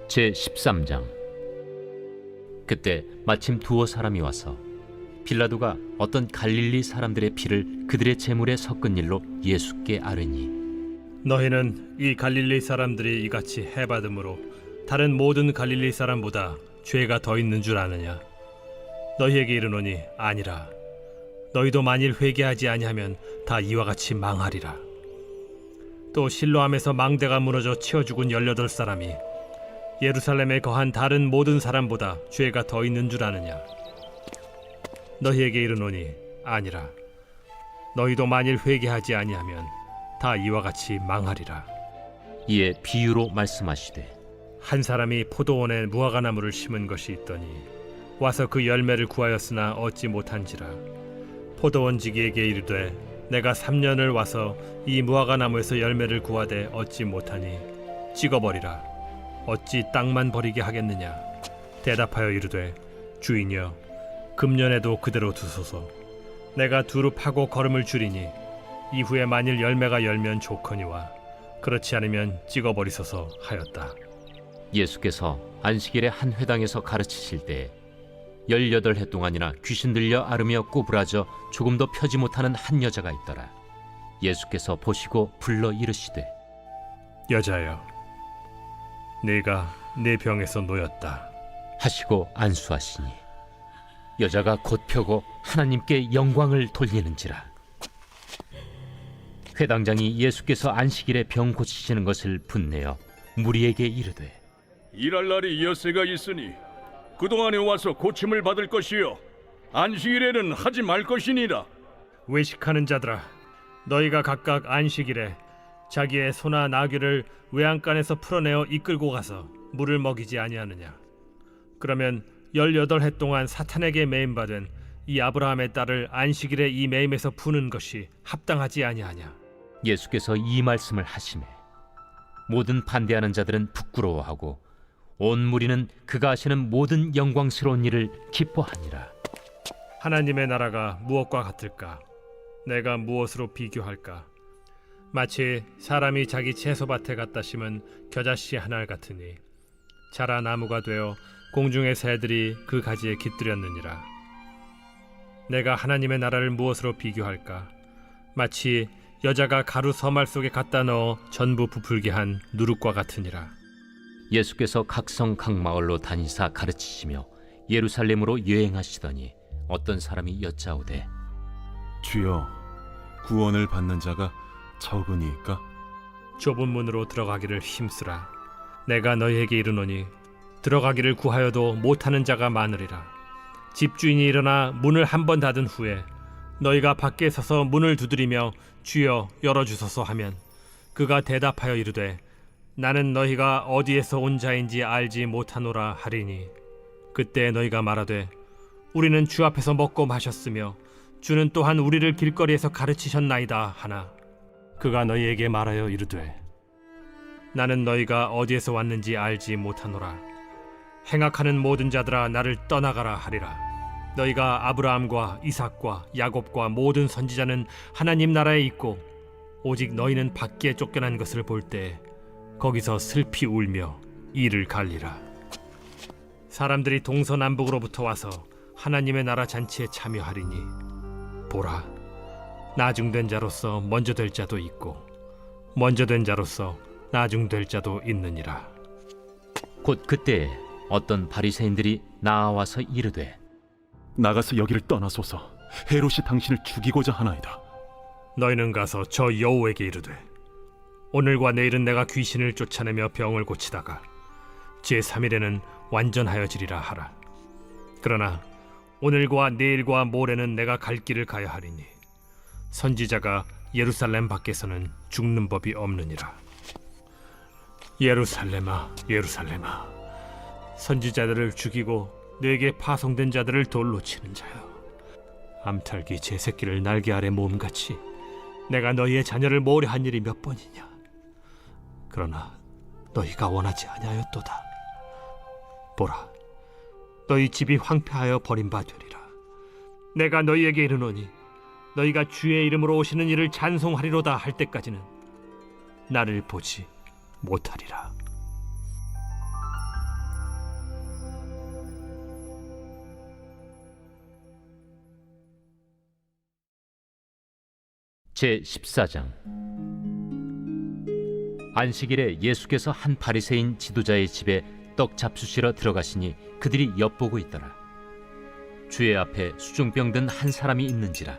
제13장. 그때 마침 두어 사람이 와서 빌라도가 어떤 갈릴리 사람들의 피를 그들의 제물에 섞은 일로 예수께 아뢰니, 너희는 이 갈릴리 사람들이 이같이 해받음으로 다른 모든 갈릴리 사람보다 죄가 더 있는 줄 아느냐? 너희에게 이르노니 아니라. 너희도 만일 회개하지 아니하면 다 이와 같이 망하리라. 또 실로암에서 망대가 무너져 치어 죽은 18사람이 예루살렘에 거한 다른 모든 사람보다 죄가 더 있는 줄 아느냐? 너희에게 이르노니 아니라. 너희도 만일 회개하지 아니하면 다 이와 같이 망하리라. 이에 비유로 말씀하시되, 한 사람이 포도원에 무화과나무를 심은 것이 있더니 와서 그 열매를 구하였으나 얻지 못한지라. 포도원지기에게 이르되, 내가 3년을 와서 이 무화과나무에서 열매를 구하되 얻지 못하니 찍어버리라. 어찌 땅만 버리게 하겠느냐? 대답하여 이르되, 주인이여, 금년에도 그대로 두소서. 내가 두루 파고 거름을 줄이니 이후에 만일 열매가 열면 좋거니와 그렇지 않으면 찍어버리소서 하였다. 예수께서 안식일에 한 회당에서 가르치실 때에 18해 동안이나 귀신 들려 앓으며 꼬부라져 조금도 펴지 못하는 한 여자가 있더라. 예수께서 보시고 불러 이르시되, 여자여, 네가 내 병에서 놓였다 하시고 안수하시니 여자가 곧 펴고 하나님께 영광을 돌리는지라. 회당장이 예수께서 안식일에 병 고치시는 것을 분내어 무리에게 이르되, 일할 날이 엿새가 있으니 그동안에 와서 고침을 받을 것이요 안식일에는 하지 말 것이니라. 외식하는 자들아, 너희가 각각 안식일에 자기의 소나 나귀를 외양간에서 풀어내어 이끌고 가서 물을 먹이지 아니하느냐? 그러면 18해 동안 사탄에게 매임받은 이 아브라함의 딸을 안식일에 이 매임에서 푸는 것이 합당하지 아니하냐? 예수께서 이 말씀을 하시매 모든 반대하는 자들은 부끄러워하고 온 무리는 그가 하시는 모든 영광스러운 일을 기뻐하니라. 하나님의 나라가 무엇과 같을까? 내가 무엇으로 비교할까? 마치 사람이 자기 채소밭에 갖다 심은 겨자씨 한 알 같으니 자라 나무가 되어 공중의 새들이 그 가지에 깃들였느니라. 내가 하나님의 나라를 무엇으로 비교할까? 마치 여자가 가루 서말 속에 갖다 넣어 전부 부풀게 한 누룩과 같으니라. 예수께서 각성 각 마을로 다니사 가르치시며 예루살렘으로 여행하시더니 어떤 사람이 여짜오되, 주여, 구원을 받는 자가 적으니까? 좁은 문으로 들어가기를 힘쓰라. 내가 너희에게 이르노니 들어가기를 구하여도 못하는 자가 많으리라. 집주인이 일어나 문을 한 번 닫은 후에 너희가 밖에 서서 문을 두드리며 주여 열어주소서 하면 그가 대답하여 이르되, 나는 너희가 어디에서 온 자인지 알지 못하노라 하리니 그때 너희가 말하되, 우리는 주 앞에서 먹고 마셨으며 주는 또한 우리를 길거리에서 가르치셨나이다 하나, 그가 너희에게 말하여 이르되, 나는 너희가 어디에서 왔는지 알지 못하노라. 행악하는 모든 자들아 나를 떠나가라 하리라. 너희가 아브라함과 이삭과 야곱과 모든 선지자는 하나님 나라에 있고 오직 너희는 밖에 쫓겨난 것을 볼 때 거기서 슬피 울며 이를 갈리라. 사람들이 동서남북으로부터 와서 하나님의 나라 잔치에 참여하리니 보라, 나중된 자로서 먼저 될 자도 있고 먼저 된 자로서 나중될 자도 있느니라. 곧 그때에 어떤 바리새인들이 나와서 이르되, 나가서 여기를 떠나소서. 헤롯이 당신을 죽이고자 하나이다. 너희는 가서 저 여호에게 이르되, 오늘과 내일은 내가 귀신을 쫓아내며 병을 고치다가 제3일에는 완전하여지리라 하라. 그러나 오늘과 내일과 모레는 내가 갈 길을 가야 하리니 선지자가 예루살렘 밖에서는 죽는 법이 없느니라. 예루살렘아, 예루살렘아, 선지자들을 죽이고 내게 파송된 자들을 돌로 치는 자여, 암탉이 제 새끼를 날개 아래 모음같이 내가 너희의 자녀를 모으려 한 일이 몇 번이냐? 그러나 너희가 원하지 아니하였도다. 보라, 너희 집이 황폐하여 버림받으리라. 내가 너희에게 이르노니 너희가 주의 이름으로 오시는 이를 찬송하리로다 할 때까지는 나를 보지 못하리라. 제 14장. 안식일에 예수께서 한 바리새인 지도자의 집에 떡 잡수시러 들어가시니 그들이 엿보고 있더라. 주의 앞에 수중병 든 한 사람이 있는지라.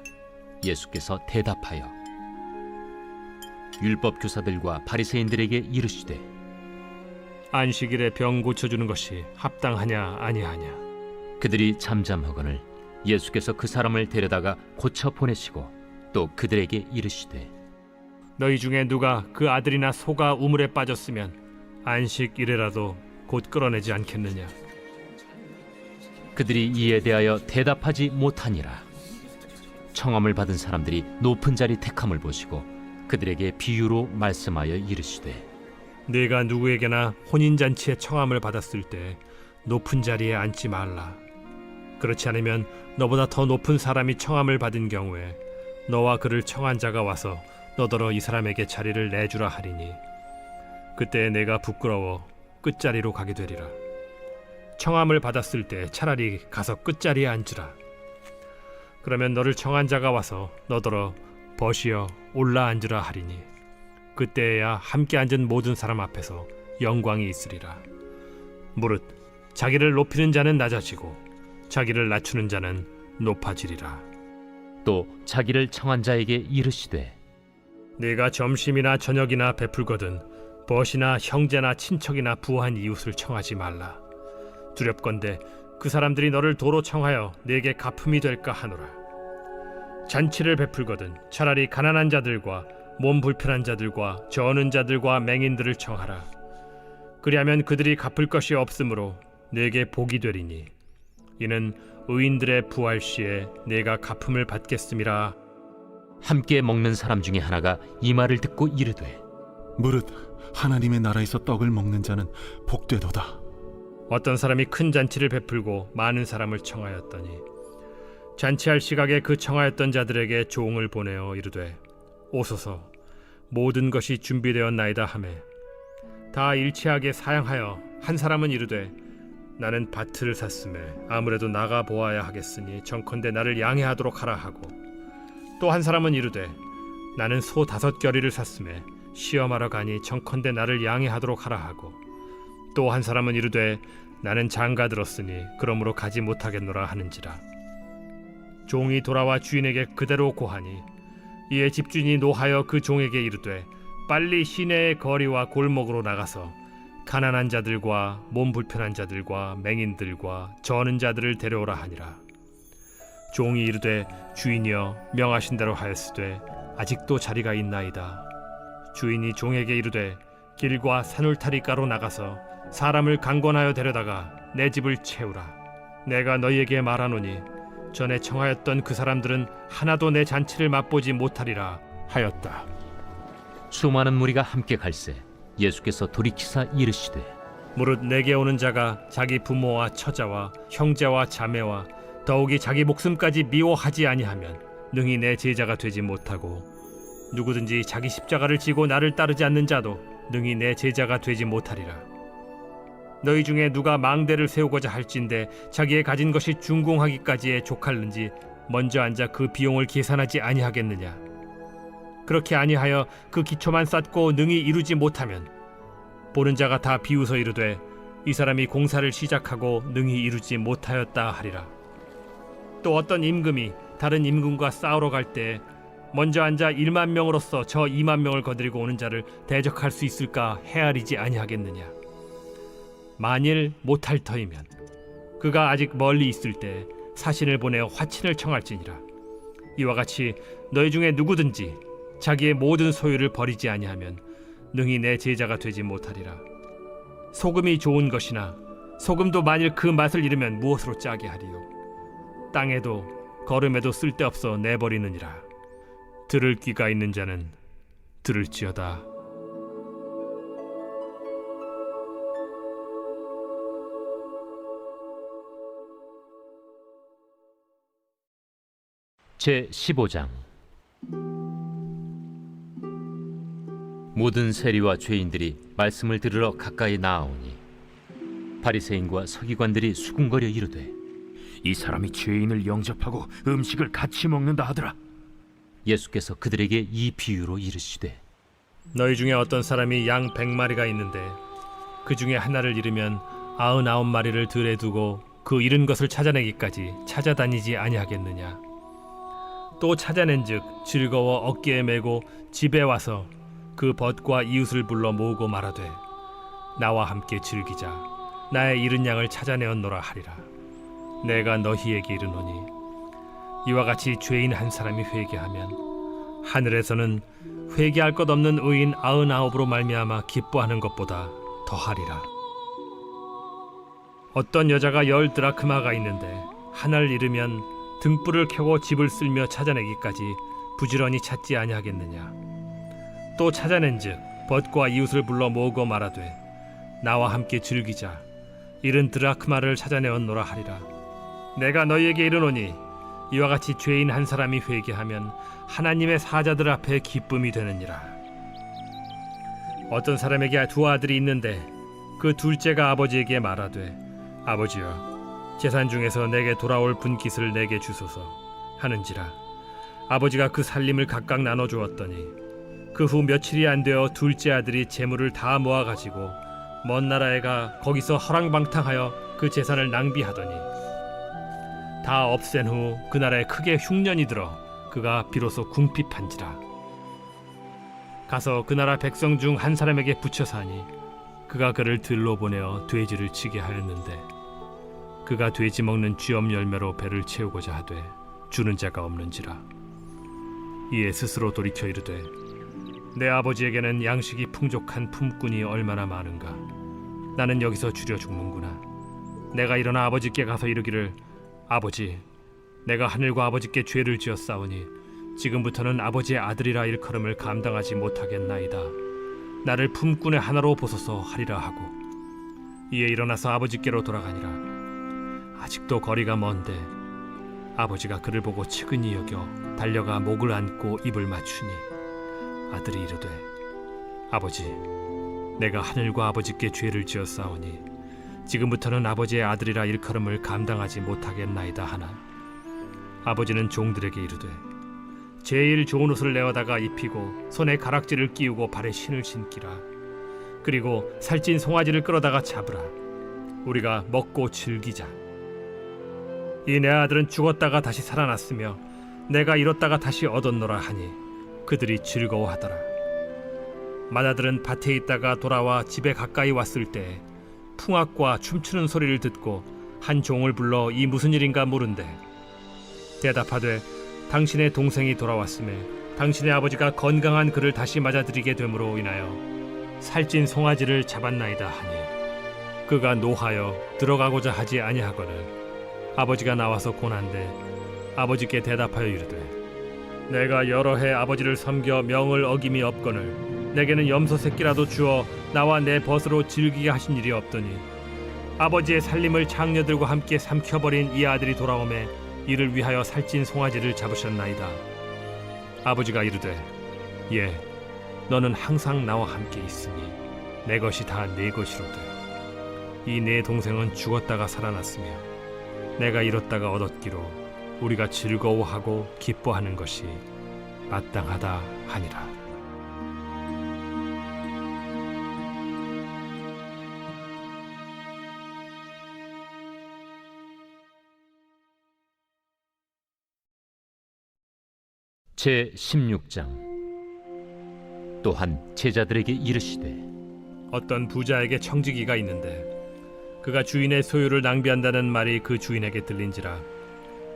예수께서 대답하여 율법 교사들과 바리새인들에게 이르시되 안식일에 병 고쳐주는 것이 합당하냐 아니하냐. 그들이 잠잠하거늘 예수께서 그 사람을 데려다가 고쳐 보내시고 또 그들에게 이르시되 너희 중에 누가 그 아들이나 소가 우물에 빠졌으면 안식일에라도 곧 끌어내지 않겠느냐. 그들이 이에 대하여 대답하지 못하니라. 청함을 받은 사람들이 높은 자리 택함을 보시고 그들에게 비유로 말씀하여 이르시되 네가 누구에게나 혼인잔치에 청함을 받았을 때 높은 자리에 앉지 말라. 그렇지 않으면 너보다 더 높은 사람이 청함을 받은 경우에 너와 그를 청한 자가 와서 너더러 이 사람에게 자리를 내주라 하리니 그때 내가 부끄러워 끝자리로 가게 되리라. 청함을 받았을 때 차라리 가서 끝자리에 앉으라. 그러면 너를 청한 자가 와서 너더러 벗이어 올라 앉으라 하리니 그때야 함께 앉은 모든 사람 앞에서 영광이 있으리라. 무릇 자기를 높이는 자는 낮아지고 자기를 낮추는 자는 높아지리라. 또 자기를 청한 자에게 이르시되 네가 점심이나 저녁이나 베풀거든 벗이나 형제나 친척이나 부한 이웃을 청하지 말라. 두렵건대 그 사람들이 너를 도로 청하여 네게 갚음이 될까 하노라. 잔치를 베풀거든 차라리 가난한 자들과 몸 불편한 자들과 저는 자들과 맹인들을 청하라. 그리하면 그들이 갚을 것이 없으므로 네게 복이 되리니 이는 의인들의 부활 시에 네가 갚음을 받겠음이라. 함께 먹는 사람 중에 하나가 이 말을 듣고 이르되 무릇 하나님의 나라에서 떡을 먹는 자는 복되도다. 어떤 사람이 큰 잔치를 베풀고 많은 사람을 청하였더니 잔치할 시각에 그 청하였던 자들에게 종을 보내어 이르되 오소서 모든 것이 준비되었나이다 하매 다 일치하게 사양하여 한 사람은 이르되 나는 밭을 샀음에 아무래도 나가 보아야 하겠으니 정컨대 나를 양해하도록 하라 하고 또 한 사람은 이르되 나는 소 5겨리를 샀음에 시험하러 가니 정컨대 나를 양해하도록 하라 하고 또 한 사람은 이르되 나는 장가 들었으니 그러므로 가지 못하겠노라 하는지라. 종이 돌아와 주인에게 그대로 고하니 이에 집주인이 노하여 그 종에게 이르되 빨리 시내의 거리와 골목으로 나가서 가난한 자들과 몸 불편한 자들과 맹인들과 저는 자들을 데려오라 하니라. 종이 이르되 주인이여 명하신 대로 하였으되 아직도 자리가 있나이다. 주인이 종에게 이르되 길과 산울타리가로 나가서 사람을 강권하여 데려다가 내 집을 채우라. 내가 너희에게 말하노니 전에 청하였던 그 사람들은 하나도 내 잔치를 맛보지 못하리라 하였다. 수많은 무리가 함께 갈새 예수께서 돌이키사 이르시되 무릇 내게 오는 자가 자기 부모와 처자와 형제와 자매와 더욱이 자기 목숨까지 미워하지 아니하면 능히 내 제자가 되지 못하고 누구든지 자기 십자가를 지고 나를 따르지 않는 자도 능히 내 제자가 되지 못하리라. 너희 중에 누가 망대를 세우고자 할진대 자기의 가진 것이 준공하기까지에 족할는지 먼저 앉아 그 비용을 계산하지 아니하겠느냐. 그렇게 아니하여 그 기초만 쌓고 능히 이루지 못하면 보는 자가 다 비웃어 이르되 이 사람이 공사를 시작하고 능히 이루지 못하였다 하리라. 또 어떤 임금이 다른 임금과 싸우러 갈 때 먼저 앉아 1만 명으로서 저 2만 명을 거느리고 오는 자를 대적할 수 있을까 헤아리지 아니하겠느냐. 만일 못할 터이면 그가 아직 멀리 있을 때 사신을 보내어 화친을 청할지니라. 이와 같이 너희 중에 누구든지 자기의 모든 소유를 버리지 아니하면 능히 내 제자가 되지 못하리라. 소금이 좋은 것이나 소금도 만일 그 맛을 잃으면 무엇으로 짜게 하리요. 땅에도 거름에도 쓸데없어 내버리느니라. 들을 귀가 있는 자는 들을지어다. 제 15장. 모든 세리와 죄인들이 말씀을 들으러 가까이 나아오니 바리새인과 서기관들이 수군거려 이르되 이 사람이 죄인을 영접하고 음식을 같이 먹는다 하더라. 예수께서 그들에게 이 비유로 이르시되 너희 중에 어떤 사람이 양 100마리가 있는데 그 중에 하나를 잃으면 99마리를 들에 두고 그 잃은 것을 찾아내기까지 찾아다니지 아니하겠느냐. 또 찾아낸즉 즐거워 어깨에 메고 집에 와서 그 벗과 이웃을 불러 모으고 말하되 나와 함께 즐기자. 나의 잃은 양을 찾아내었노라 하리라. 내가 너희에게 이르노니 이와 같이 죄인 한 사람이 회개하면 하늘에서는 회개할 것 없는 의인 99으로 말미암아 기뻐하는 것보다 더하리라. 어떤 여자가 10 드라크마가 있는데 하나를 잃으면 등불을 켜고 집을 쓸며 찾아내기까지 부지런히 찾지 아니하겠느냐. 또 찾아낸즉 벗과 이웃을 불러 모으고 말하되 나와 함께 즐기자. 잃은 드라크마를 찾아내었노라 하리라. 내가 너희에게 이르노니 이와 같이 죄인 한 사람이 회개하면 하나님의 사자들 앞에 기쁨이 되느니라. 어떤 사람에게 2 아들이 있는데 그 둘째가 아버지에게 말하되 아버지여 재산 중에서 내게 돌아올 분깃을 내게 주소서 하는지라. 아버지가 그 살림을 각각 나눠 주었더니 그 후 며칠이 안 되어 둘째 아들이 재물을 다 모아 가지고 먼 나라에 가 거기서 허랑방탕하여 그 재산을 낭비하더니 다 없앤 후 그 나라에 크게 흉년이 들어 그가 비로소 궁핍한지라. 가서 그 나라 백성 중 한 사람에게 붙여 사니 그가 그를 들로 보내어 돼지를 치게 하였는데 그가 돼지 먹는 쥐엄 열매로 배를 채우고자 하되 주는 자가 없는지라. 이에 스스로 돌이켜 이르되 내 아버지에게는 양식이 풍족한 품꾼이 얼마나 많은가. 나는 여기서 줄여 죽는구나. 내가 일어나 아버지께 가서 이르기를 아버지, 내가 하늘과 아버지께 죄를 지었사오니 지금부터는 아버지의 아들이라 일컬음을 감당하지 못하겠나이다. 나를 품꾼의 하나로 보소서 하리라 하고 이에 일어나서 아버지께로 돌아가니라. 아직도 거리가 먼데 아버지가 그를 보고 측은히 여겨 달려가 목을 안고 입을 맞추니 아들이 이르되 아버지, 내가 하늘과 아버지께 죄를 지었사오니 지금부터는 아버지의 아들이라 일컬음을 감당하지 못하겠나이다 하나 아버지는 종들에게 이르되 제일 좋은 옷을 내어다가 입히고 손에 가락지를 끼우고 발에 신을 신기라. 그리고 살찐 송아지를 끌어다가 잡으라. 우리가 먹고 즐기자. 이 내 아들은 죽었다가 다시 살아났으며 내가 잃었다가 다시 얻었노라 하니 그들이 즐거워하더라. 맏아들은 밭에 있다가 돌아와 집에 가까이 왔을 때 풍악과 춤추는 소리를 듣고 한 종을 불러 이 무슨 일인가 물은데 대답하되 당신의 동생이 돌아왔음에 당신의 아버지가 건강한 그를 다시 맞아들이게 됨으로 인하여 살찐 송아지를 잡았나이다 하니 그가 노하여 들어가고자 하지 아니하거늘 아버지가 나와서 고난데 아버지께 대답하여 이르되 내가 여러 해 아버지를 섬겨 명을 어김이 없거늘 내게는 염소 새끼라도 주어 나와 내 벗으로 즐기게 하신 일이 없더니 아버지의 살림을 장녀들과 함께 삼켜버린 이 아들이 돌아오매 이를 위하여 살찐 송아지를 잡으셨나이다. 아버지가 이르되 예, 너는 항상 나와 함께 있으니 내 것이 다 네 것이로되 이 내 동생은 죽었다가 살아났으며 내가 잃었다가 얻었기로 우리가 즐거워하고 기뻐하는 것이 마땅하다 하니라. 제 16장. 또한 제자들에게 이르시되 어떤 부자에게 청지기가 있는데 그가 주인의 소유를 낭비한다는 말이 그 주인에게 들린지라.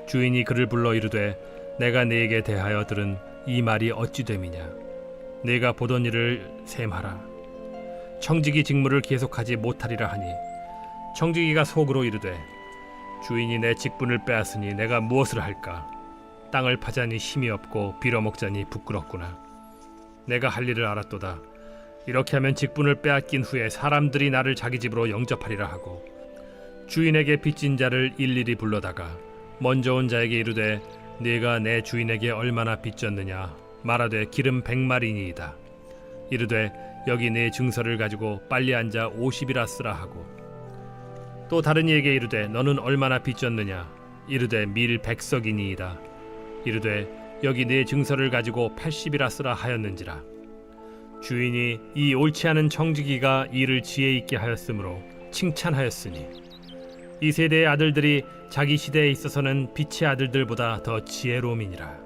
주인이 그를 불러 이르되 내가 네게 대하여 들은 이 말이 어찌 됨이냐. 네가 보던 일을 셈하라. 청지기 직무를 계속하지 못하리라 하니 청지기가 속으로 이르되 주인이 내 직분을 빼앗으니 내가 무엇을 할까. 땅을 파자니 힘이 없고 빌어먹자니 부끄럽구나. 내가 할 일을 알았도다. 이렇게 하면 직분을 빼앗긴 후에 사람들이 나를 자기 집으로 영접하리라 하고 주인에게 빚진 자를 일일이 불러다가 먼저 온 자에게 이르되 네가 내 주인에게 얼마나 빚졌느냐 말하되 기름 100마리니이다. 이르되 여기 네 증서를 가지고 빨리 앉아 50이라 쓰라 하고 또 다른 이에게 이르되 너는 얼마나 빚졌느냐 이르되 밀 100석이니이다. 이르되 여기 내 증서를 가지고 80이라 쓰라 하였는지라. 주인이 이 옳지 않은 청지기가 이를 지혜 있게 하였으므로 칭찬하였으니 이 세대의 아들들이 자기 시대에 있어서는 빛의 아들들보다 더 지혜로움이니라.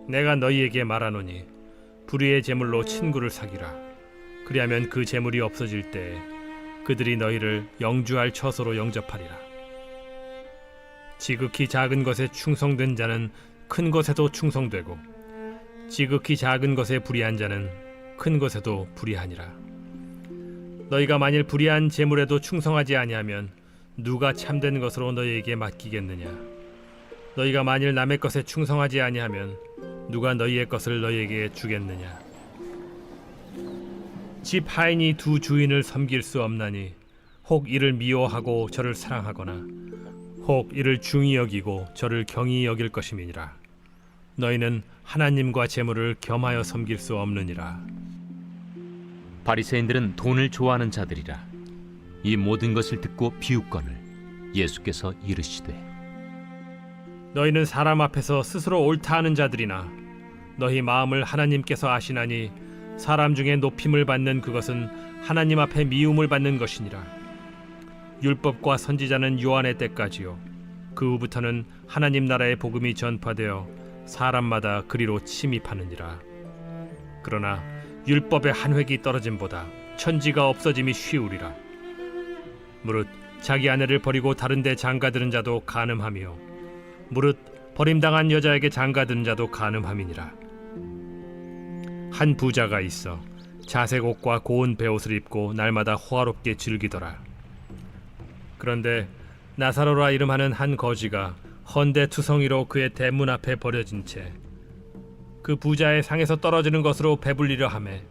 내가 너희에게 말하노니 불의의 제물로 친구를 사귀라. 그리하면 그 제물이 없어질 때에 그들이 너희를 영주할 처소로 영접하리라. 지극히 작은 것에 충성된 자는 큰 것에도 충성되고 지극히 작은 것에 불의한 자는 큰 것에도 불의하니라. 너희가 만일 불의한 제물에도 충성하지 아니하면 누가 참된 것으로 너희에게 맡기겠느냐? 너희가 만일 남의 것에 충성하지 아니하면 누가 너희의 것을 너희에게 주겠느냐? 집 하인이 두 주인을 섬길 수 없나니 혹 이를 미워하고 저를 사랑하거나 혹 이를 중히 여기고 저를 경히 여길 것임이니라. 너희는 하나님과 재물을 겸하여 섬길 수 없느니라. 바리새인들은 돈을 좋아하는 자들이라. 이 모든 것을 듣고 비웃거늘 예수께서 이르시되 너희는 사람 앞에서 스스로 옳다 하는 자들이나 너희 마음을 하나님께서 아시나니 사람 중에 높임을 받는 그것은 하나님 앞에 미움을 받는 것이니라. 율법과 선지자는 요한의 때까지요 그 후부터는 하나님 나라의 복음이 전파되어 사람마다 그리로 침입하느니라. 그러나 율법의 한 획이 떨어짐보다 천지가 없어짐이 쉬우리라. 무릇 자기 아내를 버리고 다른 데 장가드는 자도 간음하며 무릇 버림당한 여자에게 장가드는 자도 간음함이니라. 한 부자가 있어 자색 옷과 고운 베옷을 입고 날마다 호화롭게 즐기더라. 그런데 나사로라 이름하는 한 거지가 헌데 투성이로 그의 대문 앞에 버려진 채 그 부자의 상에서 떨어지는 것으로 배불리려 하매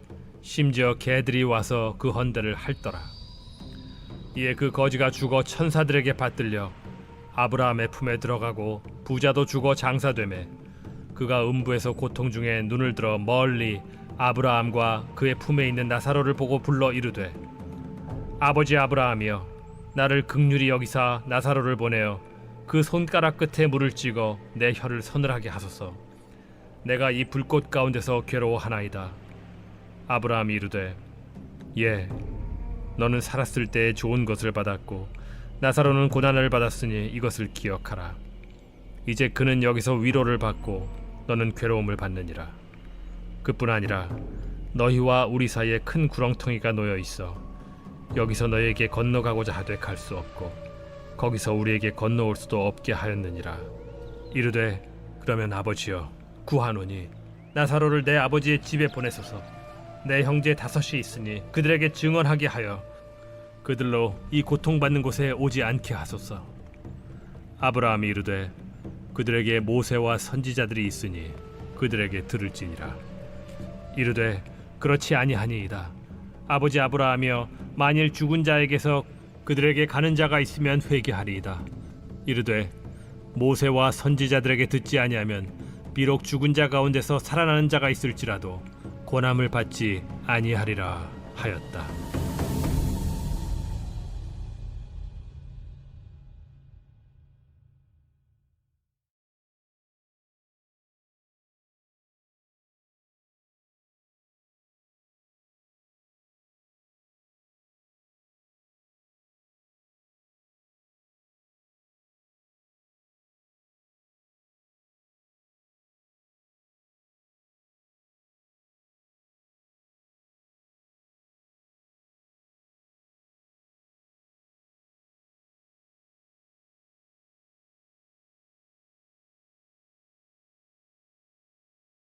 심지어 개들이 와서 그 헌데를 핥더라. 이에 그 거지가 죽어 천사들에게 받들려 아브라함의 품에 들어가고 부자도 죽어 장사되매 그가 음부에서 고통 중에 눈을 들어 멀리 아브라함과 그의 품에 있는 나사로를 보고 불러 이르되 아버지 아브라함이여 나를 긍휼히 여기사 나사로를 보내어 그 손가락 끝에 물을 찍어 내 혀를 서늘하게 하소서. 내가 이 불꽃 가운데서 괴로워하나이다. 아브라함이 이르되 예 너는 살았을 때에 좋은 것을 받았고 나사로는 고난을 받았으니 이것을 기억하라. 이제 그는 여기서 위로를 받고 너는 괴로움을 받느니라. 그뿐 아니라 너희와 우리 사이에 큰 구렁텅이가 놓여 있어 여기서 너희에게 건너가고자 하되 갈 수 없고 거기서 우리에게 건너올 수도 없게 하였느니라. 이르되 그러면 아버지여 구하노니 나사로를 내 아버지의 집에 보내소서. 내 형제 5이 있으니 그들에게 증언하게 하여 그들로 이 고통받는 곳에 오지 않게 하소서. 아브라함이 이르되 그들에게 모세와 선지자들이 있으니 그들에게 들을지니라. 이르되 그렇지 아니하니이다. 아버지 아브라함이여 만일 죽은 자에게서 그들에게 가는 자가 있으면 회개하리이다. 이르되 모세와 선지자들에게 듣지 아니하면 비록 죽은 자 가운데서 살아나는 자가 있을지라도 고난을 받지 아니하리라 하였다.